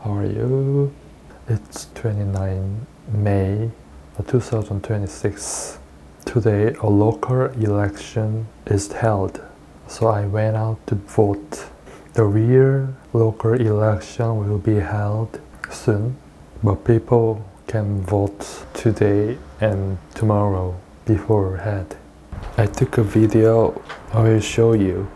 how are you? It's 29 May 2026. Today a local election is held, so I went out to vote. The real local election will be held soon, but people can vote today and tomorrow beforehand. I took a video, I will show you.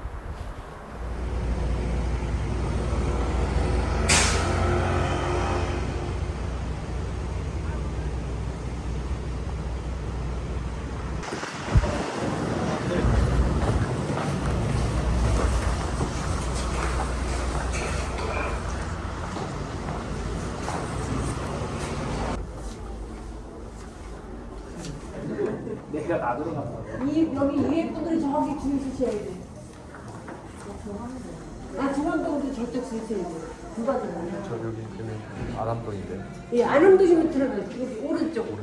내가 다 들어갔어. 여기 위에 분들이 저기 줄 서셔야 돼. 중앙동도 저쪽 줄 서야 돼. 누가 들어가냐? 저 여기 아남동인데. 예, 안흥도시면 들어가요. 여기 오른쪽.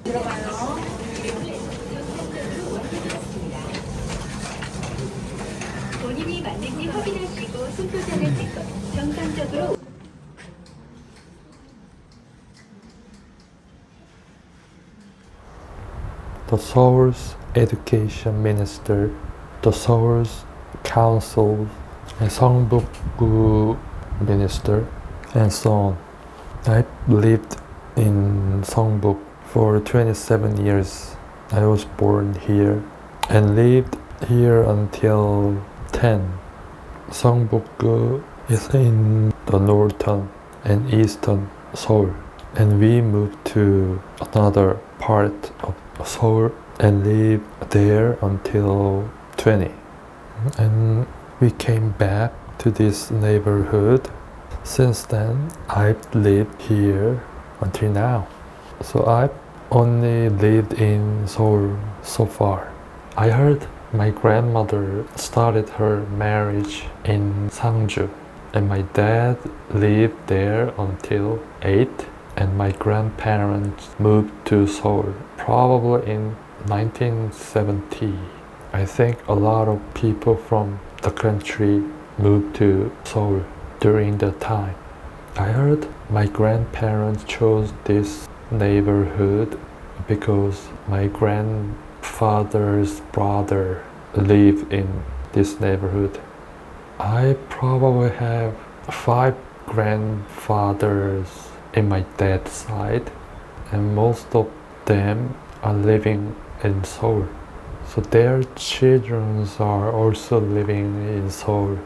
들어가요. 본인이 맞는지 확인하시고 손도장을 찍고 정상적으로 The Seoul's Education Minister, the Seoul's Council, and Seongbuk-gu Minister, and so on. I lived in Seongbuk for 27 years. I was born here and lived here until 10. Seongbuk-gu is in the northern and eastern Seoul, and we moved to another part of Seoul and lived there until 20. And we came back to this neighborhood. Since then, I've lived here until now. So I've only lived in Seoul so far. I heard my grandmother started her marriage in Sangju, and my dad lived there until 8, and my grandparents moved to Seoul probably in 1970. I think a lot of people from the country moved to Seoul during that time. I heard my grandparents chose this neighborhood because my grandfather's brother lived in this neighborhood. I probably have 5 grandfathers in my dad's side, and most of them are living in Seoul. So their children are also living in Seoul,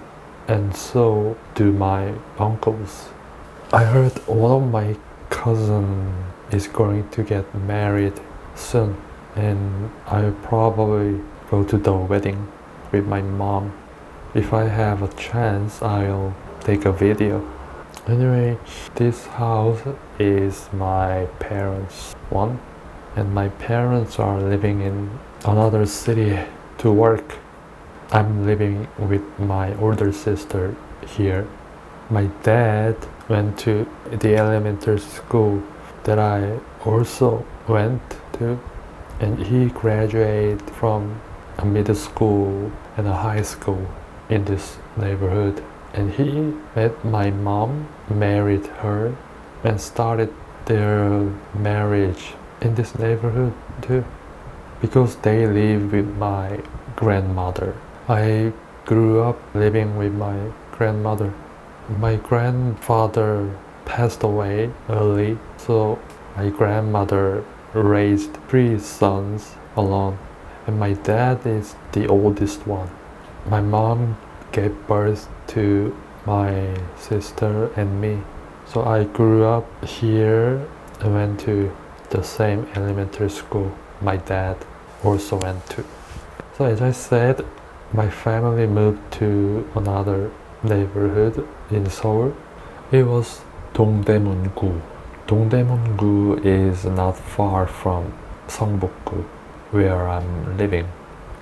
and so do my uncles. I heard one of my cousins is going to get married soon, and I'll probably go to the wedding with my mom. If I have a chance, I'll take a video. Anyway, this house is my parents' one, and my parents are living in another city to work. I'm living with my older sister here. My dad went to the elementary school that I also went to, and he graduated from a middle school and a high school in this neighborhood. And he met my mom, married her, and started their marriage in this neighborhood too, because they live with my grandmother. I grew up living with my grandmother. My grandfather passed away early, so my grandmother raised 3 sons alone, and my dad is the oldest one. My mom gave birth to my sister and me. So I grew up here and went to the same elementary school my dad also went to. So as I said, my family moved to another neighborhood in Seoul. It was Dongdaemun-gu. Dongdaemun-gu is not far from Seongbuk-gu, where I'm living.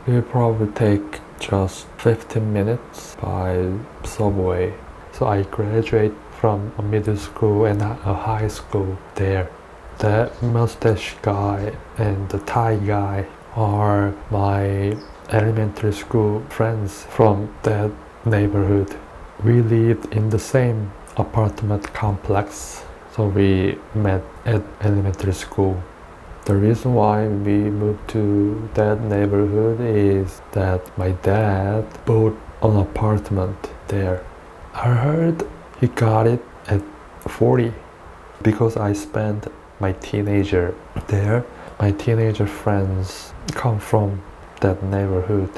It will probably take just 15 minutes by subway. So I graduate from a middle school and a high school there. The mustache guy and the Thai guy are my elementary school friends from that neighborhood. We lived in the same apartment complex, so we met at elementary school. The reason why we moved to that neighborhood is that my dad bought an apartment there. I heard he got it at 40 because I spent my teenager there. My teenager friends come from that neighborhood.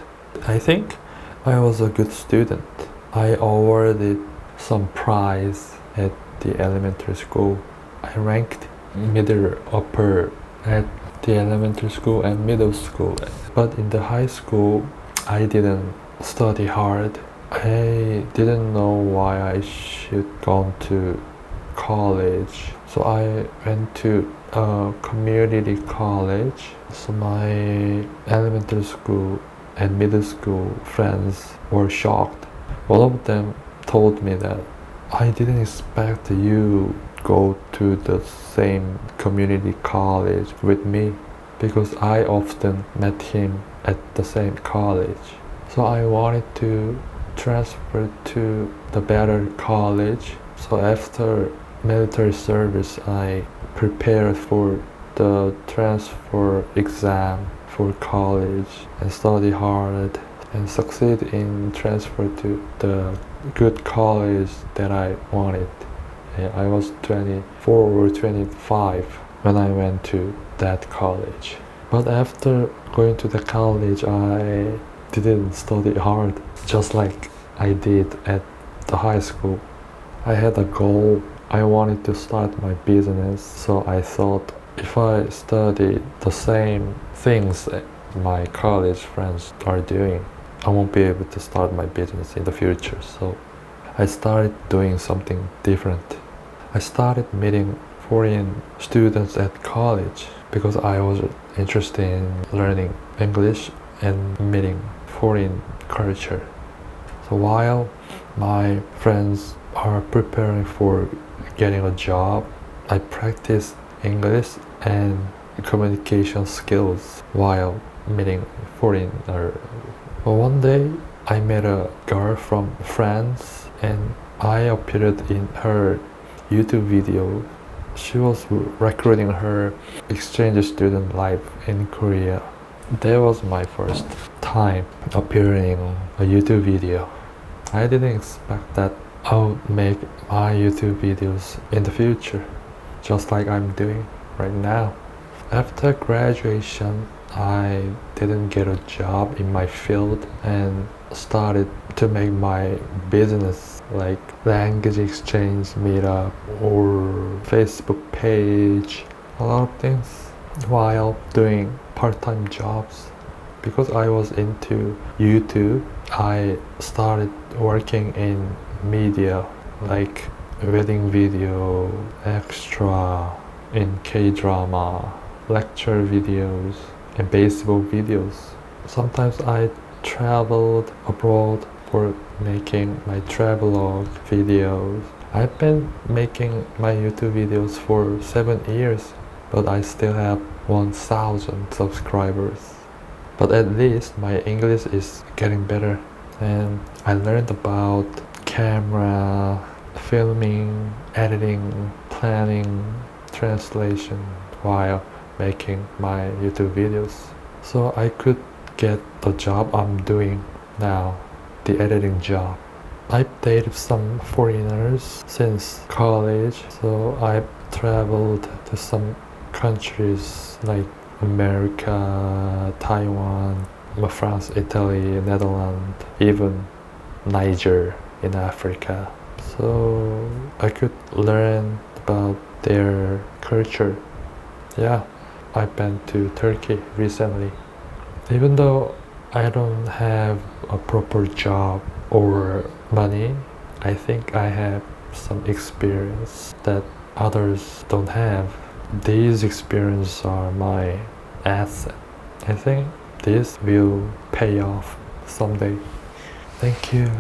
I think I was a good student. I awarded some prize at the elementary school. I ranked middle upper at the elementary school and middle school. But in the high school, I didn't study hard. I didn't know why I should go to college. So I went to a community college. So my elementary school and middle school friends were shocked. One of them told me that I didn't expect you go to the same community college with me because I often met him at the same college. So I wanted to transfer to the better college. So after military service, I prepared for the transfer exam for college and study hard and succeed in transfer to the good college that I wanted. I was 24 or 25 when I went to that college. But after going to the college, I didn't study hard, just like I did at the high school. I had a goal. I wanted to start my business, so I thought if I study the same things that my college friends are doing, I won't be able to start my business in the future. So I started doing something different. I started meeting foreign students at college because I was interested in learning English and meeting foreign culture. So while my friends are preparing for getting a job, I practice English and communication skills while meeting foreigners. But one day I met a girl from France and I appeared in her YouTube video. She was recording her exchange student life in Korea. That was my first time appearing in a YouTube video. I didn't expect that I would make my YouTube videos in the future, just like I'm doing right now. After graduation, I didn't get a job in my field and started to make my business like language exchange meetup or Facebook page, a lot of things while doing part-time jobs. Because I was into YouTube, I started working in media like wedding video, extra in K-drama, lecture videos, and baseball videos. Sometimes I traveled abroad for making my travelogue videos. I've been making my YouTube videos for 7 years, but I still have 1,000 subscribers. But at least my English is getting better, and I learned about camera, filming, editing, planning, translation while making my YouTube videos. So I could get the job I'm doing now, the editing job. I've dated some foreigners since college, so I've traveled to some countries like America, Taiwan, France, Italy, Netherlands, even Niger in Africa. So I could learn about their culture. Yeah, I've been to Turkey recently. Even though I don't have a proper job or money, I think I have some experience that others don't have. These experiences are my asset. I think this will pay off someday. Thank you.